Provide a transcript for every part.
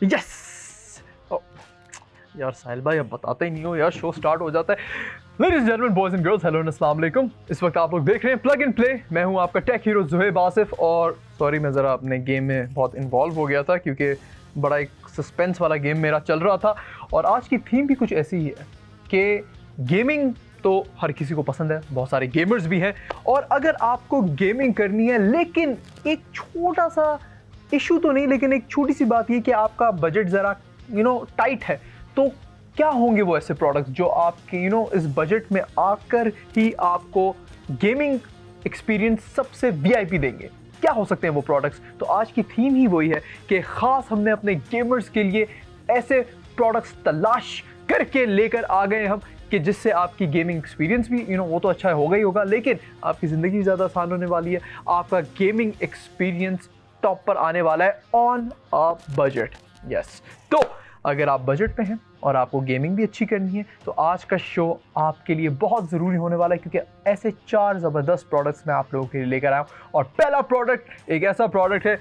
Yes. यार साहिल भाई अब बताते ही नहीं हो यार, शो स्टार्ट हो जाता है। Ladies and gentleman, boys and girls, hello and अस्सलाम वालेकुम। इस वक्त आप लोग देख रहे हैं प्लग एंड प्ले। मैं हूं आपका टेक हीरो ज़ुहैब आसिफ। और सॉरी, मैं ज़रा अपने गेम में बहुत इन्वॉल्व हो गया था क्योंकि बड़ा एक सस्पेंस वाला गेम मेरा चल रहा था। और आज की थीम भी कुछ ऐसी ही है कि गेमिंग तो हर किसी को पसंद है, बहुत सारे गेमर्स भी हैं। और अगर आपको गेमिंग करनी है लेकिन एक छोटा सा इशू तो नहीं, लेकिन एक छोटी सी बात ये कि आपका बजट ज़रा टाइट है, तो क्या होंगे वो ऐसे प्रोडक्ट्स जो आपके इस बजट में आकर ही आपको गेमिंग एक्सपीरियंस सबसे वीआईपी देंगे? क्या हो सकते हैं वो प्रोडक्ट्स? तो आज की थीम ही वही है कि ख़ास हमने अपने गेमर्स के लिए ऐसे प्रोडक्ट्स तलाश करके लेकर आ गए हम कि जिससे आपकी गेमिंग एक्सपीरियंस भी वो तो अच्छा होगा ही होगा, लेकिन आपकी ज़िंदगी ज़्यादा आसान होने वाली है। आपका गेमिंग एक्सपीरियंस टॉप पर आने वाला है ऑन अ बजट। यस, तो अगर आप बजट पे हैं और आपको गेमिंग भी अच्छी करनी है तो आज का शो आपके लिए बहुत ज़रूरी होने वाला है, क्योंकि ऐसे 4 ज़बरदस्त प्रोडक्ट्स मैं आप लोगों के लिए लेकर आया हूँ। और पहला प्रोडक्ट एक ऐसा प्रोडक्ट है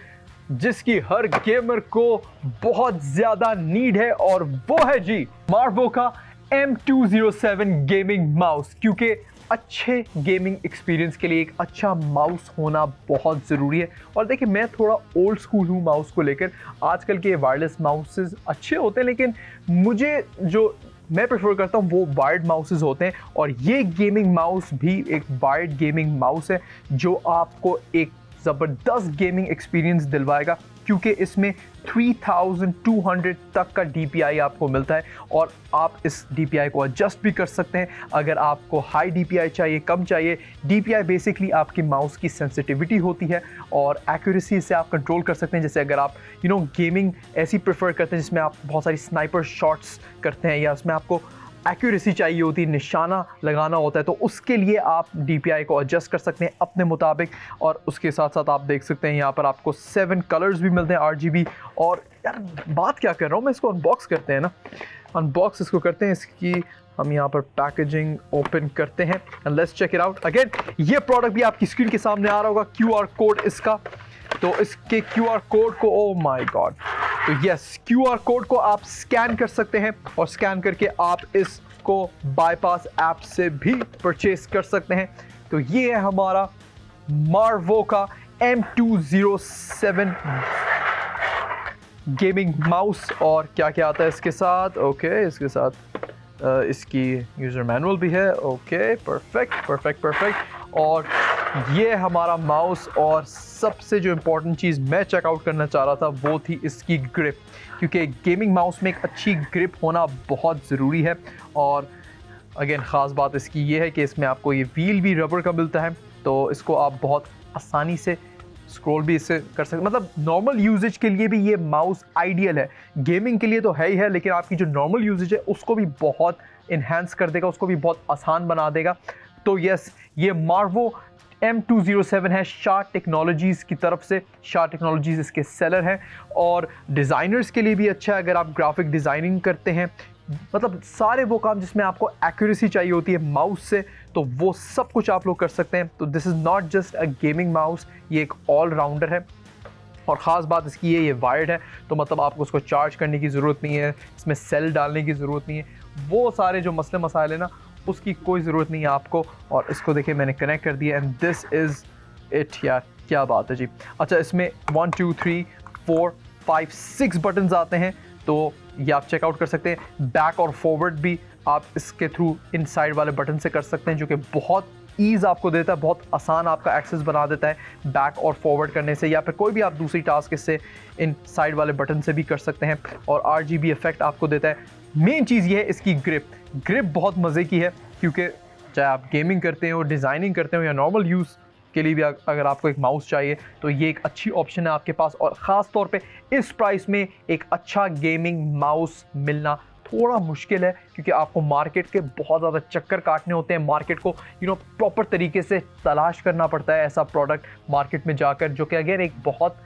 जिसकी हर गेमर को बहुत ज़्यादा नीड है, और वो है जी मार्वो का M207 गेमिंग माउस। क्योंकि अच्छे गेमिंग एक्सपीरियंस के लिए एक अच्छा माउस होना बहुत ज़रूरी है। और देखिए, मैं थोड़ा ओल्ड स्कूल हूँ माउस को लेकर। आजकल के वायरलेस माउसेस अच्छे होते हैं, लेकिन मुझे जो मैं प्रेफर करता हूँ वो वायर्ड माउसेस होते हैं। और ये गेमिंग माउस भी एक वायर्ड गेमिंग माउस है जो आपको एक ज़बरदस्त गेमिंग एक्सपीरियंस दिलवाएगा, क्योंकि इसमें 3200 तक का DPI आपको मिलता है। और आप इस DPI को एडजस्ट भी कर सकते हैं अगर आपको हाई DPI चाहिए, कम चाहिए। DPI बेसिकली आपकी माउस की सेंसिटिविटी होती है और एक्यूरेसी से आप कंट्रोल कर सकते हैं। जैसे अगर आप गेमिंग ऐसी प्रेफर करते हैं जिसमें आप बहुत सारी स्नाइपर शॉट्स करते हैं, या उसमें आपको एक्यूरेसी चाहिए होती है, निशाना लगाना होता है, तो उसके लिए आप DPI को एडजस्ट कर सकते हैं अपने मुताबिक। और उसके साथ साथ आप देख सकते हैं यहाँ पर आपको 7 कलर्स भी मिलते हैं RGB। और यार बात क्या कर रहा हूँ मैं, इसको अनबॉक्स करते हैं ना, अनबॉक्स इसको करते हैं। इसकी हम यहाँ पर पैकेजिंग ओपन करते हैं and let's check it out. Again ये प्रोडक्ट भी आपकी स्क्रीन के सामने आ रहा होगा, QR कोड इसका। तो इसके QR कोड को, ओ माय गॉड, तो यस, QR कोड को आप स्कैन कर सकते हैं और स्कैन करके आप इसको बाईपास ऐप से भी परचेज कर सकते हैं। तो ये है हमारा मार्वो का M207 गेमिंग माउस। और क्या क्या आता है इसके साथ? ओके, इसके साथ इसकी यूज़र मैनुअल भी है। Okay, perfect perfect perfect. और ये हमारा माउस। और सबसे जो इम्पोर्टेंट चीज़ मैं चेकआउट करना चाह रहा था वो थी इसकी ग्रिप, क्योंकि गेमिंग माउस में एक अच्छी ग्रिप होना बहुत ज़रूरी है। और अगेन ख़ास बात इसकी ये है कि इसमें आपको ये व्हील भी रबर का मिलता है, तो इसको आप बहुत आसानी से स्क्रॉल भी इससे कर सकते। मतलब नॉर्मल यूजेज के लिए भी ये माउस आइडियल है। गेमिंग के लिए तो है ही है, लेकिन आपकी जो नॉर्मल यूजेज है उसको भी बहुत इन्हांस कर देगा, उसको भी बहुत आसान बना देगा। तो यस, ये मार्वो M207 है शार टेक्नोलॉजीज़ की तरफ से। शार टेक्नोलॉजीज़ इसके सेलर हैं और डिज़ाइनर्स के लिए भी अच्छा है। अगर आप ग्राफिक डिज़ाइनिंग करते हैं, मतलब सारे वो काम जिसमें आपको एक्यूरेसी चाहिए होती है माउस से, तो वो सब कुछ आप लोग कर सकते हैं। तो this is not just a gaming mouse, ये एक ऑल राउंडर है। और ख़ास बात इसकी ये वायर्ड है, तो मतलब आपको उसको चार्ज करने की ज़रूरत नहीं है, इसमें सेल डालने की ज़रूरत नहीं है, वो सारे जो मसले मसाइल है ना, उसकी कोई ज़रूरत नहीं है आपको। और इसको देखिए मैंने कनेक्ट कर दिया एंड दिस इज़ इट। यार क्या बात है जी। अच्छा, इसमें 1 2 3 4 5 6 बटन्स आते हैं, तो ये आप चेकआउट कर सकते हैं। बैक और फॉरवर्ड भी आप इसके थ्रू इन साइड वाले बटन से कर सकते हैं, जो कि बहुत ईज़ आपको देता है, बहुत आसान आपका एक्सेस बना देता है बैक और फॉरवर्ड करने से, या फिर कोई भी आप दूसरी टास्क इससे इन साइड वाले बटन से भी कर सकते हैं। और RGB इफेक्ट आपको देता है। मेन चीज़ ये है इसकी ग्रिप बहुत मज़े की है, क्योंकि चाहे आप गेमिंग करते हो, डिज़ाइनिंग करते हो, या नॉर्मल यूज़ के लिए भी अगर आपको एक माउस चाहिए तो ये एक अच्छी ऑप्शन है आपके पास। और ख़ास तौर पे इस प्राइस में एक अच्छा गेमिंग माउस मिलना थोड़ा मुश्किल है, क्योंकि आपको मार्केट के बहुत ज़्यादा चक्कर काटने होते हैं। मार्केट को प्रॉपर तरीके से तलाश करना पड़ता है ऐसा प्रोडक्ट मार्केट में जाकर, जो कि अगर एक बहुत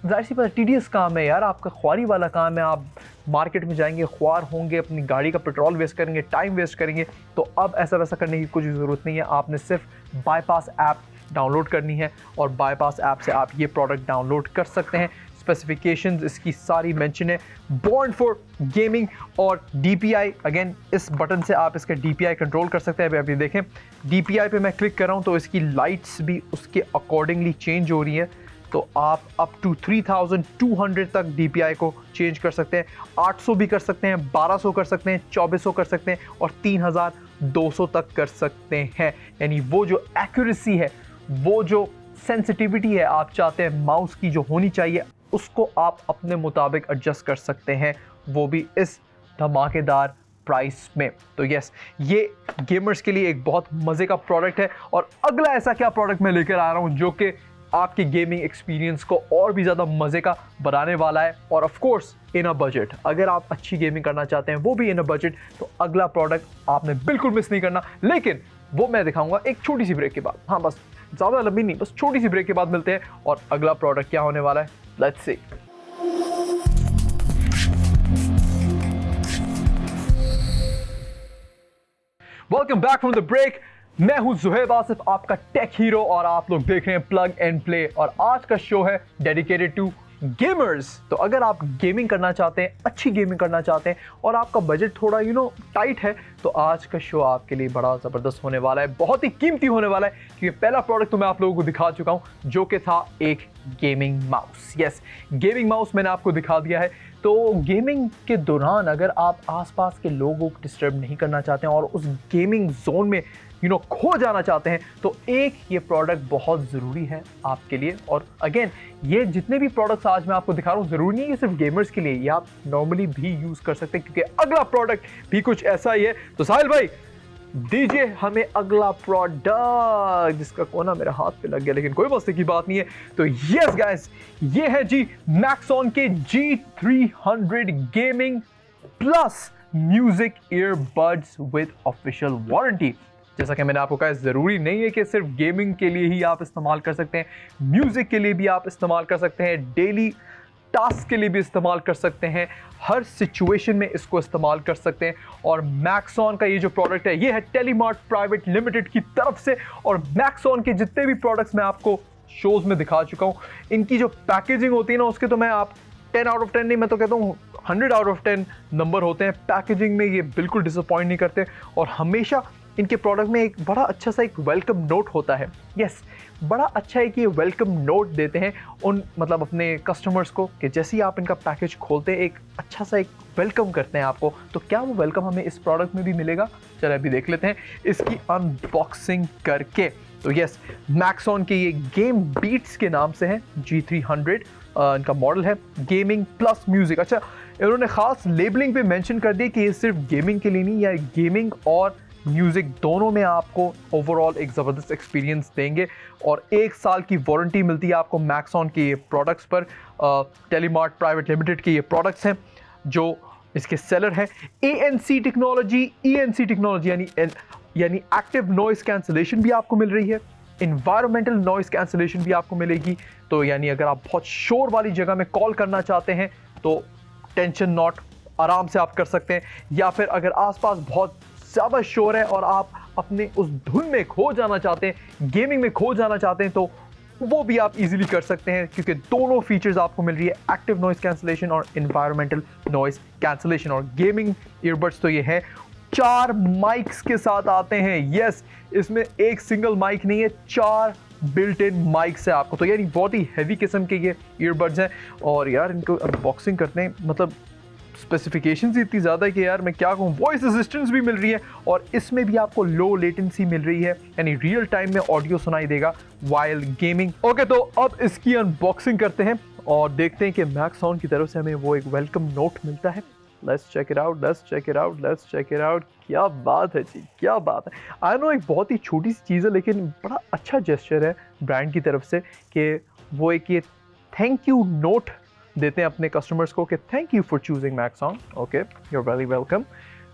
ज़ाहिर सी बात टीडियस काम है यार, आपका ख्वारी वाला काम है। आप मार्केट में जाएंगे, ख्वार होंगे, अपनी गाड़ी का पेट्रोल वेस्ट करेंगे, टाइम वेस्ट करेंगे। तो अब ऐसा वैसा करने की कुछ ज़रूरत नहीं है। आपने सिर्फ बाईपास ऐप डाउनलोड करनी है और बाईपास ऐप से आप ये प्रोडक्ट डाउनलोड कर सकते हैं। स्पेसिफिकेशंस इसकी सारी मेंशन है। बॉर्न फॉर गेमिंग और DPI, अगेन इस बटन से आप इसका DPI कंट्रोल कर सकते हैं। अभी आप ये देखें DPI पे मैं क्लिक कर रहा हूँ तो इसकी लाइट्स भी उसके अकॉर्डिंगली चेंज हो रही है। तो आप अप टू 3200 तक DPI को चेंज कर सकते हैं, 800 भी कर सकते हैं, 1200 कर सकते हैं, 2400 कर सकते हैं और 3200 तक कर सकते हैं। यानी वो जो एक्यूरेसी है, वो जो सेंसिटिविटी है आप चाहते हैं माउस की जो होनी चाहिए, उसको आप अपने मुताबिक एडजस्ट कर सकते हैं, वो भी इस धमाकेदार प्राइस में। तो यस, ये गेमर्स के लिए एक बहुत मज़े का प्रोडक्ट है। और अगला ऐसा क्या प्रोडक्ट मैं लेकर आ रहा हूँ जो कि आपके गेमिंग एक्सपीरियंस को और भी ज़्यादा मज़े का बनाने वाला है, और of course in a budget. अगर आप अच्छी गेमिंग करना चाहते हैं वो भी इन अ बजट, तो अगला प्रोडक्ट आपने बिल्कुल मिस नहीं करना। लेकिन वो मैं दिखाऊंगा एक छोटी सी ब्रेक के बाद। हाँ, बस ज़्यादा लंबी नहीं, बस छोटी सी ब्रेक के बाद मिलते हैं और अगला प्रोडक्ट क्या होने वाला है, let's see. Welcome back from the break. मैं हूं ज़ुहैब आसिफ, आपका टेक हीरो, और आप लोग देख रहे हैं प्लग एंड प्ले। और आज का शो है डेडिकेटेड टू गेमर्स। तो अगर आप गेमिंग करना चाहते हैं, अच्छी गेमिंग करना चाहते हैं और आपका बजट थोड़ा टाइट है, तो आज का शो आपके लिए बड़ा ज़बरदस्त होने वाला है, बहुत ही कीमती होने वाला है। क्योंकि पहला प्रोडक्ट तो मैं आप लोगों को दिखा चुका हूं जो कि था एक gaming mouse. Yes, gaming mouse मैंने आपको दिखा दिया है। तो गेमिंग के दौरान अगर आप आसपास के लोगों को डिस्टर्ब नहीं करना चाहते हैं और उस गेमिंग जोन में खो जाना चाहते हैं, तो एक ये प्रोडक्ट बहुत ज़रूरी है आपके लिए। और अगेन, ये जितने भी प्रोडक्ट्स आज मैं आपको दिखा रहा हूँ, ज़रूरी नहीं है सिर्फ गेमर्स के लिए, ये आप नॉर्मली भी यूज़ कर सकते हैं, क्योंकि अगला प्रोडक्ट भी कुछ ऐसा ही है। तो साहिल भाई, दीजिए हमें अगला प्रोडक्ट, जिसका कोना मेरे हाथ पे लग गया, लेकिन कोई मसले की बात नहीं है। तो यस गाइस, ये है जी मैक्सॉन के G300 gaming plus music earbuds with official warranty. जैसा कि मैंने आपको कहा, ज़रूरी नहीं है कि सिर्फ गेमिंग के लिए ही आप इस्तेमाल कर सकते हैं, म्यूज़िक के लिए भी आप इस्तेमाल कर सकते हैं, डेली टास्क के लिए भी इस्तेमाल कर सकते हैं, हर सिचुएशन में इसको इस्तेमाल कर सकते हैं। और मैक्सॉन का ये जो प्रोडक्ट है, ये है टेलीमार्ट प्राइवेट लिमिटेड की तरफ से। और मैक्सॉन के जितने भी प्रोडक्ट्स मैं आपको शोज़ में दिखा चुका हूँ, इनकी जो पैकेजिंग होती है ना, उसके तो मैं आप 10 आउट ऑफ 10 नहीं, मैं तो कहता हूँ 100 आउट ऑफ 10 नंबर होते हैं। पैकेजिंग में ये बिल्कुल डिसअपॉइंट नहीं करते, और हमेशा इनके प्रोडक्ट में एक बड़ा अच्छा सा एक वेलकम नोट होता है। यस, बड़ा अच्छा है कि ये वेलकम नोट देते हैं उन अपने कस्टमर्स को, कि जैसे ही आप इनका पैकेज खोलते हैं एक अच्छा सा एक वेलकम करते हैं आपको। तो क्या वो वेलकम हमें इस प्रोडक्ट में भी मिलेगा? चलिए अभी देख लेते हैं इसकी अनबॉक्सिंग करके। तो यस, मैक्सॉन के ये गेम बीट्स के नाम से है, G300 इनका मॉडल है, गेमिंग प्लस म्यूज़िक। अच्छा, इन्होंने ख़ास लेबलिंग पे मेंशन कर दिया कि ये सिर्फ गेमिंग के लिए नहीं, या गेमिंग और म्यूज़िक दोनों में आपको ओवरऑल एक ज़बरदस्त एक्सपीरियंस देंगे। और 1 साल की वारंटी मिलती है आपको मैक्सॉन के ये प्रोडक्ट्स पर। टेलीमार्ट प्राइवेट लिमिटेड के ये प्रोडक्ट्स हैं जो इसके सेलर हैं। ANC टेक्नोलॉजी, ENC टेक्नोलॉजी यानी एक्टिव नॉइज़ कैंसलेशन भी आपको मिल रही है, इन्वायरमेंटल नॉइज़ कैंसलेशन भी आपको मिलेगी। तो यानी अगर आप बहुत शोर वाली जगह में कॉल करना चाहते हैं तो टेंशन नॉट, आराम से आप कर सकते हैं। या फिर अगर आसपास बहुत ज़्यादा शोर है और आप अपने उस धुन में खो जाना चाहते हैं, गेमिंग में खो जाना चाहते हैं, तो वो भी आप इजीली कर सकते हैं, क्योंकि दोनों फीचर्स आपको मिल रही है, एक्टिव नॉइज़ कैंसलेशन और इन्वायरमेंटल नॉइज़ कैंसलेशन। और गेमिंग ईयरबड्स तो ये है, 4 माइक्स के साथ आते हैं। यस, इसमें एक सिंगल माइक नहीं है, 4 बिल्ट इन माइक्स है आपको। तो यानी बहुत ही हैवी किस्म के ये ईयरबड्स हैं। और यार इनको अनबॉक्सिंग करते हैं, मतलब स्पेसिफिकेशंस इतनी ज़्यादा है कि यार मैं क्या कहूँ। वॉइस असिस्टेंस भी मिल रही है, और इसमें भी आपको लो लेटेंसी मिल रही है, यानी रियल टाइम में ऑडियो सुनाई देगा वाइल गेमिंग। ओके, तो अब इसकी अनबॉक्सिंग करते हैं और देखते हैं कि मैक्सॉन की तरफ से हमें वो एक वेलकम नोट मिलता है। Let's check it out, let's check it out, let's check it out. क्या बात है जी, क्या बात है। आई नो एक बहुत ही छोटी सी चीज़ है, लेकिन बड़ा अच्छा जेस्चर है ब्रांड की तरफ से कि वो एक ये थैंक यू नोट देते हैं अपने कस्टमर्स को कि thank you for choosing Maxon. Okay, you are very welcome.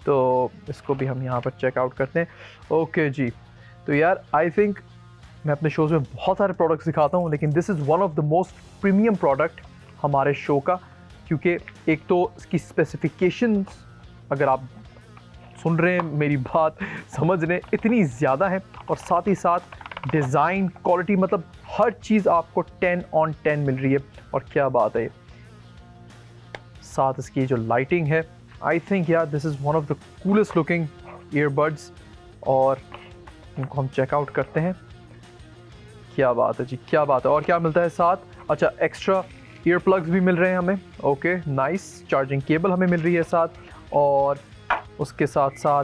तो इसको भी हम यहाँ पर चेकआउट करते हैं। ओके जी, तो यार आई थिंक मैं अपने शोज़ में बहुत सारे प्रोडक्ट्स दिखाता हूँ, लेकिन this is one of the most premium product हमारे शो का, क्योंकि एक तो इसकी स्पेसिफिकेशंस, अगर आप सुन रहे हैं मेरी बात, समझ रहे हैं, इतनी ज़्यादा है, और साथ ही साथ डिज़ाइन, क्वालिटी, मतलब हर चीज़ आपको 10 on 10 मिल रही है। और क्या बात है, साथ इसकी जो लाइटिंग है, आई थिंक यार this is one of the coolest looking earbuds. और इनको हम चेकआउट करते हैं। क्या बात है जी, क्या बात है। और क्या मिलता है साथ? अच्छा, एक्स्ट्रा ईयर प्लग्स भी मिल रहे हैं हमें। ओके नाइस, चार्जिंग केबल हमें मिल रही है साथ, और उसके साथ साथ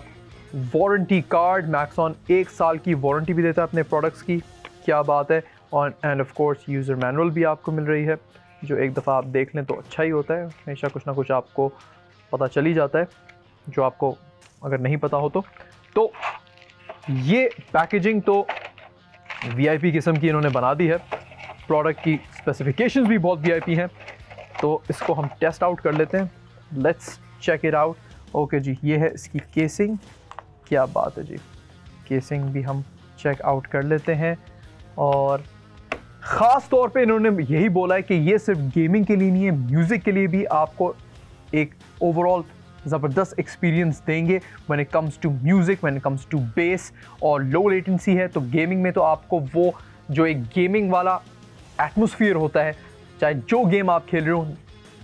वारंटी कार्ड। मैक्सॉन 1 साल की वारंटी भी देता है अपने प्रोडक्ट्स की। क्या बात है। और end of course user manual भी आपको मिल रही है, जो एक दफ़ा आप देख लें तो अच्छा ही होता है। हमेशा कुछ ना कुछ आपको पता चल ही जाता है, जो आपको अगर नहीं पता हो तो ये पैकेजिंग तो वीआईपी किस्म की इन्होंने बना दी है। प्रोडक्ट की स्पेसिफिकेशंस भी बहुत वीआईपी हैं, तो इसको हम टेस्ट आउट कर लेते हैं। Let's check it out. Okay जी, ये है इसकी केसिंग। क्या बात है जी, केसिंग भी हम चेक आउट कर लेते हैं। और ख़ास तौर पे इन्होंने यही बोला है कि ये सिर्फ गेमिंग के लिए नहीं है, म्यूज़िक के लिए भी आपको एक ओवरऑल ज़बरदस्त एक्सपीरियंस देंगे when it comes to music, when it comes to bass. और लो लेटेंसी है, तो गेमिंग में तो आपको वो जो एक गेमिंग वाला एटमॉस्फेयर होता है, चाहे जो गेम आप खेल रहे हो,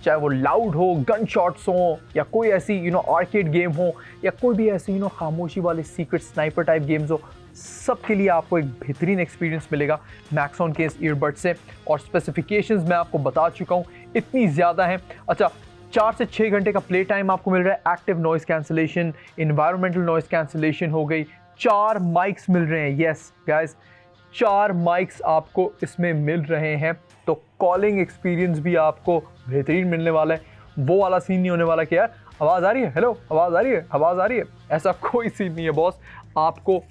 चाहे वो लाउड हो, गन शॉट्स हो, या कोई ऐसी आर्केड गेम हो, या कोई भी ऐसी खामोशी वाले सीक्रेट स्नाइपर टाइप गेम्स हो, सब के लिए आपको एक बेहतरीन एक्सपीरियंस मिलेगा मैक्सॉन के इस ईयरबड से। और स्पेसिफिकेशंस मैं आपको बता चुका हूँ, इतनी ज़्यादा हैं। अच्छा, 4 से 6 घंटे का प्ले टाइम आपको मिल रहा है, active noise cancellation, environmental noise cancellation हो गई, 4 माइक्स मिल रहे हैं। येस गाइस, 4 माइक्स आपको इसमें मिल रहे हैं, तो कॉलिंग एक्सपीरियंस भी आपको बेहतरीन मिलने वाला है। वो वाला सीन नहीं होने वाला कि यार आवाज़ आ रही है, हेलो आवाज़ आ रही है, आवाज़ आ रही है, ऐसा कोई सीन नहीं है बॉस। आपको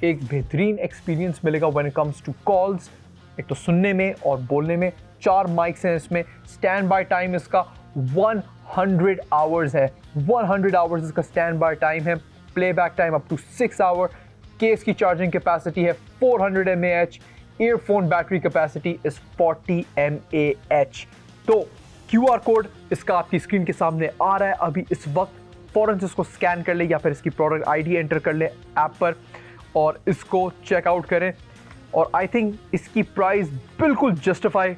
एक बेहतरीन एक्सपीरियंस मिलेगा when it comes to calls, एक तो सुनने में और बोलने में। 4 माइक्स हैं इसमें। स्टैंड बाय टाइम इसका 100 आवर्स है, 100 आवर्स इसका स्टैंड बाय टाइम है। Playback time up to 6 hour. Case की चार्जिंग कैपेसिटी है 400 mAh। Earphone battery capacity is 40 mAh। तो QR कोड इसका आपकी स्क्रीन के सामने आ रहा है अभी इस वक्त। फ़ौरन से इसको स्कैन कर ले, या फिर इसकी प्रोडक्ट ID एंटर कर ले ऐप पर और इसको चेकआउट करें। और आई थिंक इसकी प्राइस बिल्कुल जस्टिफाई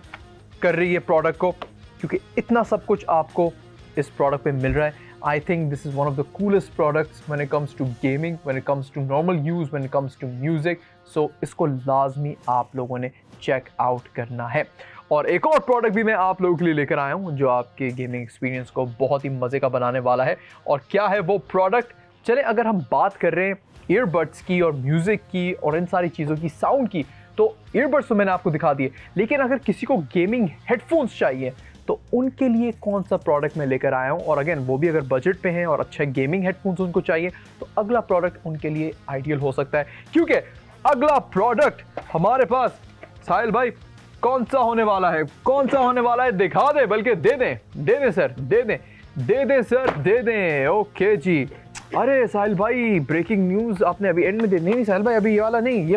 कर रही है प्रोडक्ट को, क्योंकि इतना सब कुछ आपको इस प्रोडक्ट पे मिल रहा है। I think this is one of the coolest products when it comes to gaming, when it comes to normal use, when it comes to music. So इसको लाजमी आप लोगों ने चेक आउट करना है। और एक और प्रोडक्ट भी मैं आप लोगों के लिए लेकर आया हूँ, जो आपके गेमिंग एक्सपीरियंस को बहुत ही मज़े का बनाने वाला है। और क्या है वो प्रोडक्ट? चले, अगर हम बात कर रहे हैं ईयरबड्स की और म्यूज़िक की और इन सारी चीज़ों की, साउंड की, तो ईयरबड्स तो मैंने आपको दिखा दिए। लेकिन अगर किसी को गेमिंग हेडफोन्स चाहिए, तो उनके लिए कौन सा प्रोडक्ट मैं लेकर आया हूँ, और अगेन वो भी अगर बजट पे हैं और अच्छे गेमिंग हेडफोन्स उनको चाहिए, तो अगला प्रोडक्ट उनके लिए आइडियल हो सकता है। क्योंकि अगला प्रोडक्ट हमारे पास, साहिल भाई, कौन सा होने वाला है? कौन सा होने वाला है? दिखा दे, बल्कि दे दें सर, दे दें सर, दे दें। ओके जी। अरे साहिल भाई, ब्रेकिंग न्यूज़ आपने अभी एंड में दे। नहीं साहिल भाई, अभी ये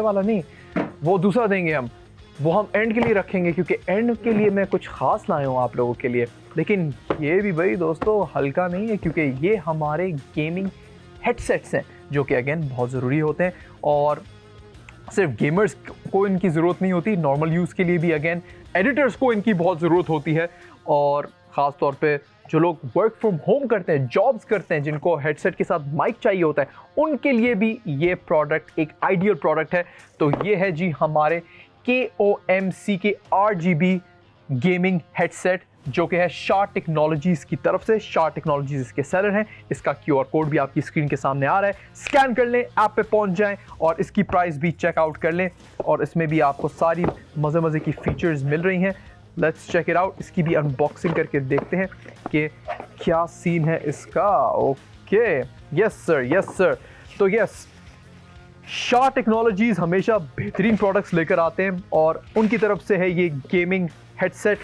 वाला नहीं, वो दूसरा देंगे हम, वो हम एंड के लिए रखेंगे, क्योंकि एंड के लिए मैं कुछ ख़ास लाया हूँ आप लोगों के लिए। लेकिन ये भी भाई दोस्तों हल्का नहीं है, क्योंकि ये हमारे गेमिंग हेडसेट्स हैं, जो कि अगेन बहुत ज़रूरी होते हैं। और सिर्फ गेमर्स को इनकी ज़रूरत नहीं होती, नॉर्मल यूज़ के लिए भी अगेन एडिटर्स को इनकी बहुत ज़रूरत होती है। और ख़ास तौर पे जो लोग वर्क फ्रॉम होम करते हैं, जॉब्स करते हैं, जिनको हेडसेट के साथ माइक चाहिए होता है, उनके लिए भी ये प्रोडक्ट एक आइडियल प्रोडक्ट है। तो ये है जी हमारे KOMC के RGB गेमिंग हेडसेट, जो कि है शार्ट टेक्नोलॉजीज़ की तरफ से। शार्ट टेक्नोलॉजीज़ इसके सेलर हैं। इसका QR कोड भी आपकी स्क्रीन के सामने आ रहा है, स्कैन कर लें, ऐप पे पहुंच जाएं और इसकी प्राइस भी चेकआउट कर लें। और इसमें भी आपको सारी मज़े की फ़ीचर्स मिल रही हैं। Let's check it out. इसकी भी अनबॉक्सिंग करके देखते हैं कि क्या सीन है इसका। Okay, yes sir. तो यस, शार्ट टेक्नोलॉजीज़ हमेशा बेहतरीन प्रोडक्ट्स लेकर आते हैं, और उनकी तरफ से है ये गेमिंग हेडसेट,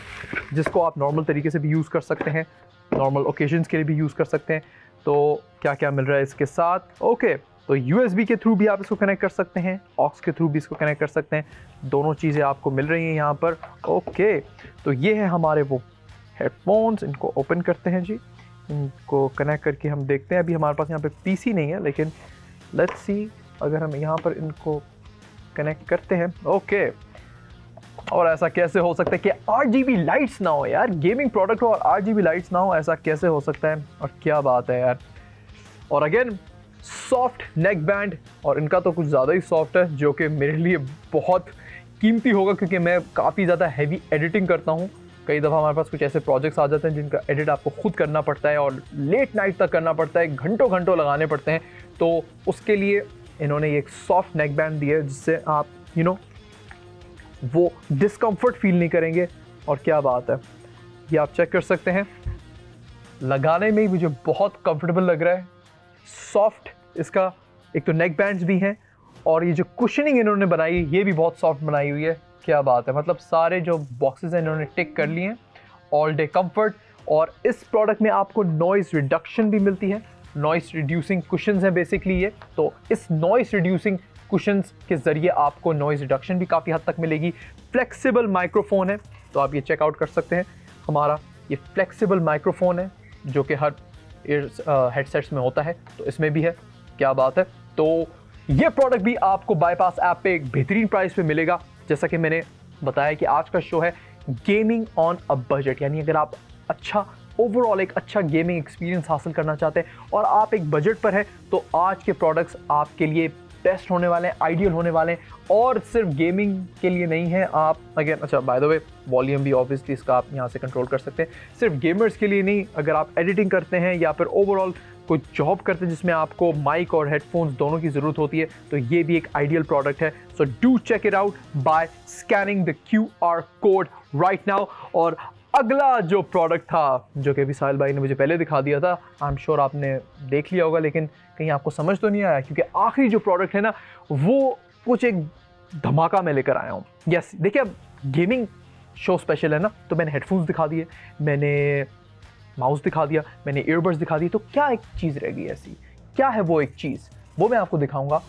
जिसको आप नॉर्मल तरीके से भी यूज़ कर सकते हैं, नॉर्मल ओकेजन्स के लिए भी यूज़ कर सकते हैं। तो क्या क्या मिल रहा है इसके साथ? ओके, तो USB के थ्रू भी आप इसको कनेक्ट कर सकते हैं, ऑक्स के थ्रू भी इसको कनेक्ट कर सकते हैं। दोनों चीज़ें आपको मिल रही हैं यहाँ पर। ओके, तो ये है हमारे वो हेडफोन्स। इनको ओपन करते हैं जी, इनको कनेक्ट करके हम देखते हैं। अभी हमारे पास यहाँ पे PC नहीं है, लेकिन लेट्स सी, अगर हम यहाँ पर इनको कनेक्ट करते हैं। ओके, और ऐसा कैसे हो सकता है कि RGB लाइट्स ना हो यार, गेमिंग प्रोडक्ट हो और RGB लाइट्स ना हो, ऐसा कैसे हो सकता है? और क्या बात है यार। और अगेन सॉफ्ट नेक बैंड, और इनका तो कुछ ज़्यादा ही सॉफ्ट है, जो कि मेरे लिए बहुत कीमती होगा क्योंकि मैं काफ़ी ज़्यादा हैवी एडिटिंग करता हूँ। कई दफ़ा हमारे पास कुछ ऐसे प्रोजेक्ट्स आ जाते हैं जिनका एडिट आपको खुद करना पड़ता है और लेट नाइट तक करना पड़ता है, घंटों घंटों लगाने पड़ते हैं। तो उसके लिए इन्होंने ये एक सॉफ्ट नेक बैंड दिया है जिससे आप वो डिस्कम्फर्ट फील नहीं करेंगे। और क्या बात है, ये आप चेक कर सकते हैं, लगाने में ही मुझे बहुत कंफर्टेबल लग रहा है। सॉफ्ट इसका एक तो नेक बैंड्स भी हैं, और ये जो कुशनिंग इन्होंने बनाई है ये भी बहुत सॉफ्ट बनाई हुई है। क्या बात है, मतलब सारे जो बॉक्सेस हैं इन्होंने टिक कर लिए हैं। ऑल डे कंफर्ट, और इस प्रोडक्ट में आपको नॉइस रिडक्शन भी मिलती है। नॉइस रिड्यूसिंग कुशन्स हैं बेसिकली ये, तो इस नॉइस रिड्यूसिंग कुशन्स के ज़रिए आपको नॉइस रिडक्शन भी काफ़ी हद तक मिलेगी। फ्लेक्सिबल माइक्रोफोन है, तो आप ये चेकआउट कर सकते हैं। हमारा ये फ्लेक्सिबल माइक्रोफोन है जो कि हर हेडसेट्स में होता है, तो इसमें भी है। क्या बात है। तो ये प्रोडक्ट भी आपको बाईपास ऐप पे एक बेहतरीन प्राइस पे मिलेगा। जैसा कि मैंने बताया कि आज का शो है गेमिंग ऑन अ बजट, यानी अगर आप अच्छा ओवरऑल एक अच्छा गेमिंग एक्सपीरियंस हासिल करना चाहते हैं और आप एक बजट पर है, तो आज के प्रोडक्ट्स आपके लिए बेस्ट होने वाले हैं, आइडियल होने वाले हैं। और सिर्फ गेमिंग के लिए नहीं है, आप अगेन अच्छा बाय द वे वॉल्यूम भी ऑब्वियसली इसका आप यहाँ से कंट्रोल कर सकते हैं। सिर्फ गेमर्स के लिए नहीं, अगर आप एडिटिंग करते हैं या फिर ओवरऑल कोई जॉब करते हैं जिसमें आपको माइक और हेडफोन्स दोनों की ज़रूरत होती है, तो ये भी एक आइडियल प्रोडक्ट है। So do check it out by scanning the QR code right now. और अगला जो प्रोडक्ट था, जो कि अभी साहिल भाई ने मुझे पहले दिखा दिया था, आई एम श्योर आपने देख लिया होगा, लेकिन कहीं आपको समझ तो नहीं आया, क्योंकि आखिरी जो प्रोडक्ट है ना वो कुछ एक धमाका मैं लेकर आया हूँ। यस, देखिए अब गेमिंग शो स्पेशल है ना, तो मैंने हेडफोन्स दिखा दिए, मैंने माउस दिखा दिया, मैंने ईयरबड्स दिखा दिए, तो क्या एक चीज़ रह गई ऐसी? क्या है वो एक चीज़? वो मैं आपको दिखाऊंगा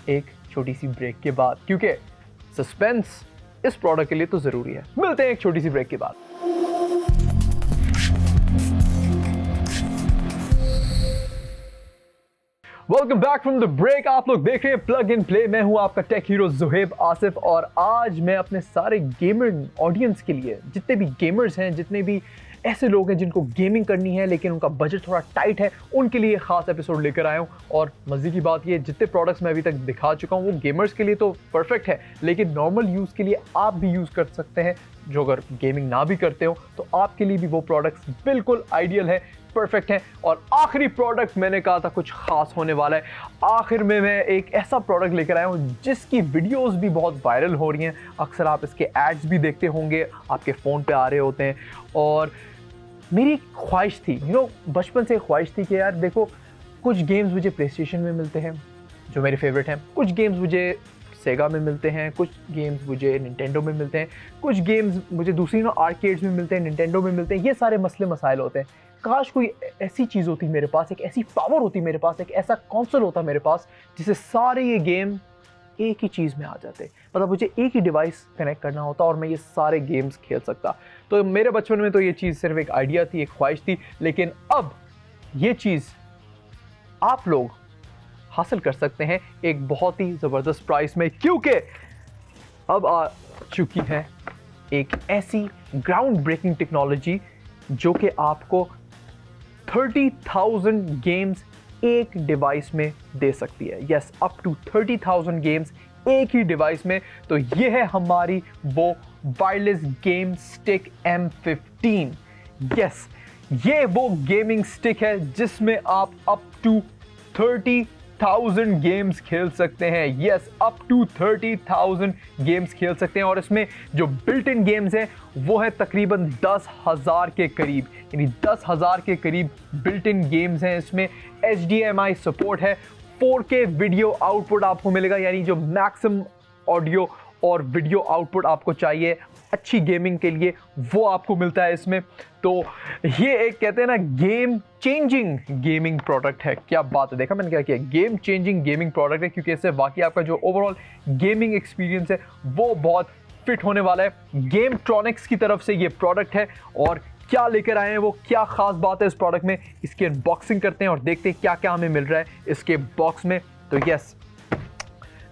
एक छोटी सी ब्रेक के बाद, क्योंकि सस्पेंस इस प्रोडक्ट के लिए तो ज़रूरी है। मिलते हैं एक छोटी सी ब्रेक के बाद। Welcome back from the break. आप लोग देख रहे हैं प्लग इन प्ले। मैं हूं आपका टेक हीरो ज़ुहैब आसिफ, और आज मैं अपने सारे गेमर ऑडियंस के लिए, जितने भी गेमर्स हैं, जितने भी ऐसे लोग हैं जिनको गेमिंग करनी है लेकिन उनका बजट थोड़ा टाइट है, उनके लिए खास एपिसोड लेकर आया हूँ। और मज़े की बात ये, जितने प्रोडक्ट्स मैं अभी तक दिखा चुका हूँ वो गेमर्स के लिए तो परफेक्ट है, लेकिन नॉर्मल यूज़ के लिए आप भी यूज़ कर सकते हैं। जो अगर गेमिंग ना भी करते हो तो आपके लिए भी वो प्रोडक्ट्स बिल्कुल आइडियल है, परफेक्ट है। और आखिरी प्रोडक्ट मैंने कहा था कुछ खास होने वाला है। आखिर में मैं एक ऐसा प्रोडक्ट लेकर आया हूँ जिसकी वीडियोस भी बहुत वायरल हो रही हैं। अक्सर आप इसके एड्स भी देखते होंगे, आपके फ़ोन पे आ रहे होते हैं। और मेरी ख्वाहिश थी, बचपन से ख्वाहिश थी कि यार देखो, कुछ गेम्स मुझे प्ले स्टेशन में मिलते हैं जो मेरे फेवरेट हैं, कुछ गेम्स मुझे सेगा में मिलते हैं, कुछ गेम्स मुझे निंटेंडो में मिलते हैं, कुछ गेम्स मुझे दूसरी आर्केड्स में मिलते हैं, निंटेंडो में मिलते हैं। ये सारे मसले मसाइल होते हैं। काश कोई ऐसी चीज़ होती मेरे पास, एक ऐसी पावर होती मेरे पास, एक ऐसा कंसोल होता मेरे पास जिससे सारे ये गेम एक ही चीज़ में आ जाते। मतलब मुझे एक ही डिवाइस कनेक्ट करना होता और मैं ये सारे गेम्स खेल सकता। तो मेरे बचपन में तो ये चीज़ सिर्फ एक आइडिया थी, एक ख्वाहिश थी, लेकिन अब ये चीज़ आप लोग हासिल कर सकते हैं एक बहुत ही ज़बरदस्त प्राइस में, क्योंकि अब आ चुकी है एक ऐसी ग्राउंड ब्रेकिंग टेक्नोलॉजी जो कि आपको 30,000 गेम्स एक डिवाइस में दे सकती है। यस, अप टू 30,000 गेम्स एक ही डिवाइस में। तो ये है हमारी वो wireless game stick M15। Yes, ये वो गेमिंग स्टिक है जिसमें आप अप टू 30,000 गेम्स खेल सकते हैं। यस, अप टू 30,000 गेम्स खेल सकते हैं। और इसमें जो बिल्ट इन गेम्स हैं वो है तकरीबन 10,000 के करीब, यानी 10,000 के करीब बिल्ट इन गेम्स हैं। इसमें HDMI सपोर्ट है, 4K वीडियो आउटपुट आपको मिलेगा, यानी जो मैक्सिमम ऑडियो और वीडियो आउटपुट आपको चाहिए अच्छी गेमिंग के लिए वो आपको मिलता है इसमें। तो ये एक कहते हैं ना गेम चेंजिंग गेमिंग प्रोडक्ट है। क्या बात है, देखा मैंने क्या किया, गेम चेंजिंग गेमिंग प्रोडक्ट है, क्योंकि इससे वाकई आपका जो ओवरऑल गेमिंग एक्सपीरियंस है वो बहुत फिट होने वाला है। गेमट्रॉनिक्स की तरफ से ये प्रोडक्ट है, और क्या लेकर आए हैं वो, क्या खास बात है इस प्रोडक्ट में, इसकी अनबॉक्सिंग करते हैं और देखते हैं क्या क्या हमें मिल रहा है इसके बॉक्स में। तो yes,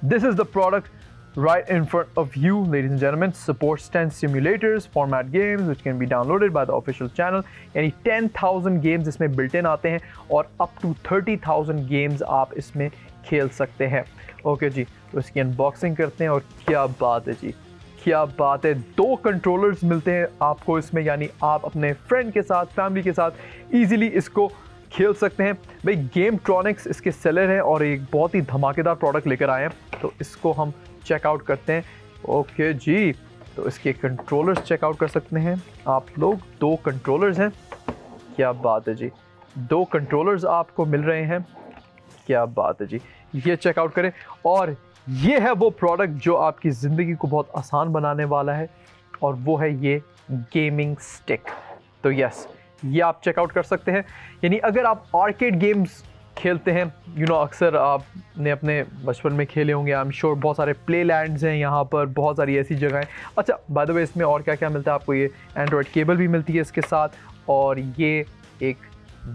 this is the product right in front of you, ladies and gentlemen, supports 10 simulators format games which can be downloaded by the official channel. यानी 10,000 games इसमें built in आते हैं और up to 30,000 games आप इसमें खेल सकते हैं। ओके जी, तो इसकी अनबॉक्सिंग करते हैं और क्या बात है जी, क्या बात है। 2 कंट्रोलर्स मिलते हैं आपको इसमें, यानी आप अपने फ्रेंड के साथ, फैमिली के साथ ईजिली इसको खेल सकते हैं। भाई गेमट्रॉनिक्स इसके सेलर हैं और एक बहुत ही धमाकेदार प्रोडक्ट लेकर आए हैं, तो इसको हम चेकआउट करते हैं। ओके जी, तो इसके कंट्रोलर्स चेकआउट कर सकते हैं आप लोग। 2 कंट्रोलर्स हैं, क्या बात है जी, 2 कंट्रोलर्स आपको मिल रहे हैं, क्या बात है जी। ये चेकआउट करें और ये है वो प्रोडक्ट जो आपकी ज़िंदगी को बहुत आसान बनाने वाला है, और वो है ये गेमिंग स्टिक। तो यस, ये आप चेकआउट कर सकते हैं। यानी अगर आप आर्केड गेम्स खेलते हैं, अक्सर आपने अपने बचपन में खेले होंगे, आई एम श्योर बहुत सारे प्ले लैंड्स हैं यहाँ पर, बहुत सारी ऐसी जगहें। अच्छा, बाय द वे इसमें और क्या क्या मिलता है आपको, ये एंड्रॉयड केबल भी मिलती है इसके साथ, और ये एक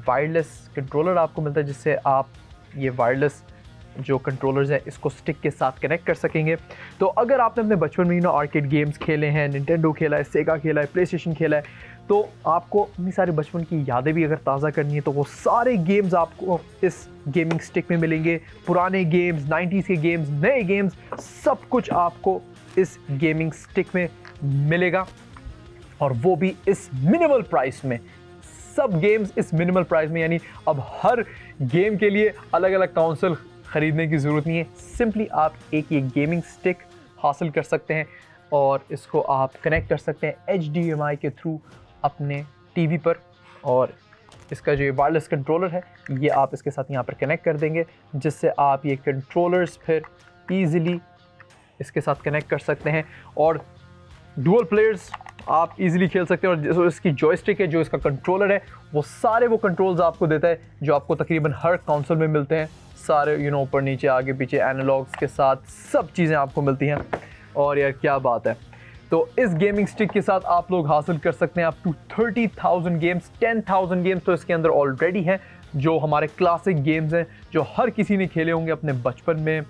वायरलेस कंट्रोलर आपको मिलता है जिससे आप ये वायरलेस जो कंट्रोलर्स हैं इसको स्टिक के साथ कनेक्ट कर सकेंगे। तो अगर आपने अपने बचपन में आर्केड गेम्स खेले हैं, निंटेंडो खेला है, सेगा खेला है, प्ले स्टेशन खेला है, तो आपको अपनी सारी बचपन की यादें भी अगर ताज़ा करनी है तो वो सारे गेम्स आपको इस गेमिंग स्टिक में मिलेंगे। पुराने गेम्स, 90s के गेम्स, नए गेम्स, सब कुछ आपको इस गेमिंग स्टिक में मिलेगा, और वो भी इस मिनिमल प्राइस में। सब गेम्स इस मिनिमल प्राइस में, यानी अब हर गेम के लिए अलग अलग कंसोल ख़रीदने की ज़रूरत नहीं है। सिंपली आप एक ये गेमिंग स्टिक हासिल कर सकते हैं और इसको आप कनेक्ट कर सकते हैं HDMI के थ्रू अपने टीवी पर, और इसका जो ये वायरलेस कंट्रोलर है ये आप इसके साथ यहाँ पर कनेक्ट कर देंगे, जिससे आप ये कंट्रोलर्स फिर ईज़िली इसके साथ कनेक्ट कर सकते हैं और डुअल प्लेयर्स आप इजीली खेल सकते हैं। और जो इसकी जॉयस्टिक है, जो इसका कंट्रोलर है, वो सारे वो कंट्रोल्स आपको देता है जो आपको तकरीबन हर कंसोल में मिलते हैं। सारे ऊपर नीचे आगे पीछे एनालॉग्स के साथ सब चीज़ें आपको मिलती हैं, और यार क्या बात है। तो इस गेमिंग स्टिक के साथ आप लोग हासिल कर सकते हैं अप टू 30,000 गेम्स। 10,000 गेम्स तो इसके अंदर ऑलरेडी हैं, जो हमारे क्लासिक गेम्स हैं जो हर किसी ने खेले होंगे अपने बचपन में।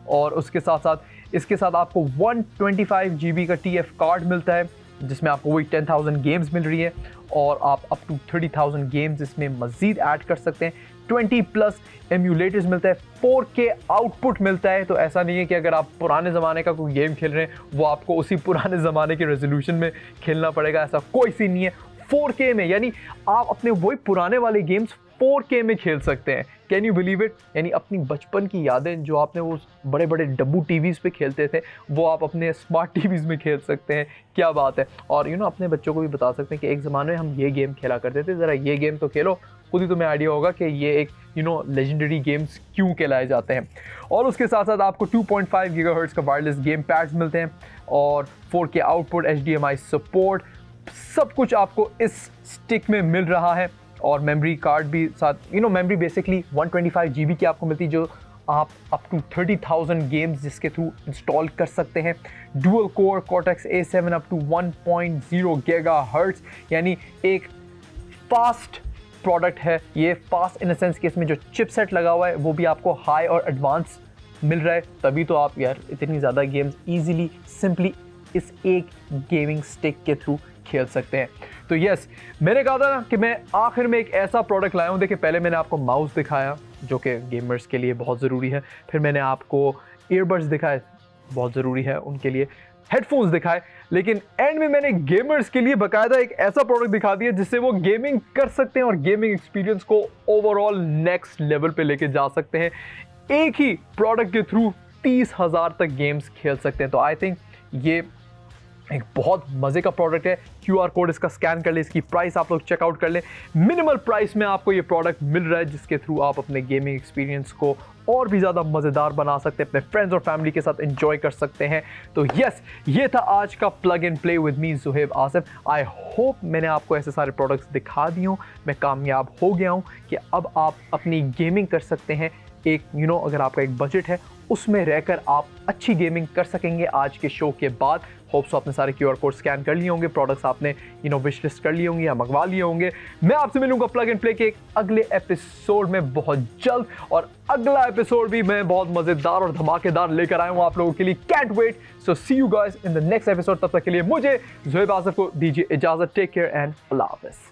और उसके साथ साथ इसके साथ आपको 125 GB का TF कार्ड मिलता है, जिसमें आपको वही 10,000 गेम्स मिल रही है, और आप अप टू 30,000 गेम्स इसमें मज़ीद ऐड कर सकते हैं। 20+ एम्यूलेटर्स मिलता है, 4K आउटपुट मिलता है। तो ऐसा नहीं है कि अगर आप पुराने ज़माने का कोई गेम खेल रहे हैं वो आपको उसी पुराने ज़माने के रेजोल्यूशन में खेलना पड़ेगा, ऐसा कोई सीन नहीं है। 4K में, यानी आप अपने वही पुराने वाले गेम्स 4K में खेल सकते हैं। Can you believe it? यानी अपनी बचपन की यादें जो आपने वो बड़े बड़े डब्बू टीवीज़ पे खेलते थे, वो आप अपने स्मार्ट टीवीज़ में खेल सकते हैं। क्या बात है। और अपने बच्चों को भी बता सकते हैं कि एक ज़माने में हम ये गेम खेला करते थे, ज़रा ये गेम तो खेलो, खुद ही तुम्हें आइडिया होगा कि ये एक लेजेंडरी गेम्स क्यों कहलाए जाते हैं। और उसके साथ साथ आपको 2.5 GHz का वायरलेस गेम पैड्स मिलते हैं, और 4K आउटपुट, HDMI सपोर्ट, सब कुछ आपको इस स्टिक में मिल रहा है। और मेमोरी कार्ड भी साथ, मेमोरी बेसिकली 125 GB की आपको मिलती है, जो आप अप टू 30,000 गेम्स जिसके थ्रू इंस्टॉल कर सकते हैं। Dual core Cortex A7 up to 1.0 GHz, यानी एक फास्ट प्रोडक्ट है ये। फास्ट इन द सेंस कि इसमें जो चिपसेट लगा हुआ है वो भी आपको हाई और एडवांस मिल रहा है, तभी तो आप यार इतनी ज़्यादा गेम्स ईजिली सिंपली इस एक गेमिंग स्टिक के थ्रू खेल सकते हैं। तो यस, मैंने कहा था ना कि मैं आखिर में एक ऐसा प्रोडक्ट लाया हूँ। देखिए, पहले मैंने आपको माउस दिखाया जो कि गेमर्स के लिए बहुत ज़रूरी है, फिर मैंने आपको ईयरबड्स दिखाए, बहुत ज़रूरी है उनके लिए, हेडफोन्स दिखाए, लेकिन एंड में मैंने गेमर्स के लिए बाकायदा एक ऐसा प्रोडक्ट दिखा दिया जिससे वो गेमिंग कर सकते हैं और गेमिंग एक्सपीरियंस को ओवरऑल नेक्स्ट लेवल पे लेके जा सकते हैं। एक ही प्रोडक्ट के थ्रू 30,000 तक गेम्स खेल सकते हैं। तो आई थिंक ये एक बहुत मज़े का प्रोडक्ट है। QR कोड इसका स्कैन कर ले, इसकी प्राइस आप लोग चेकआउट कर लें। मिनिमल प्राइस में आपको ये प्रोडक्ट मिल रहा है, जिसके थ्रू आप अपने गेमिंग एक्सपीरियंस को और भी ज़्यादा मज़ेदार बना सकते हैं, अपने फ्रेंड्स और फैमिली के साथ एंजॉय कर सकते हैं। तो यस, ये था आज का plug and play with me Zuhaib Asif. I hope मैंने आपको ऐसे सारे प्रोडक्ट्स दिखा दिए हूँ, मैं कामयाब हो गया हूँ कि अब आप अपनी गेमिंग कर सकते हैं एक अगर आपका एक बजट है उसमें रहकर आप अच्छी गेमिंग कर सकेंगे आज के शो के बाद। होप्स आपने सारे QR कोड स्कैन कर लिए होंगे, प्रोडक्ट्स आपने विश लिस्ट कर लिए होंगे या मंगवा लिए होंगे। मैं आपसे मिलूंगा प्लग एंड प्ले के एक अगले एपिसोड में बहुत जल्द, और अगला एपिसोड भी मैं बहुत मजेदार और धमाकेदार लेकर आया हूँ आप लोगों के लिए। Can't wait. So see you guys in the next episode. तब तक के लिए मुझे ज़ोहेब आसिफ को दीजिए इजाजत। टेक केयर एंड अल्लाह हाफिज़।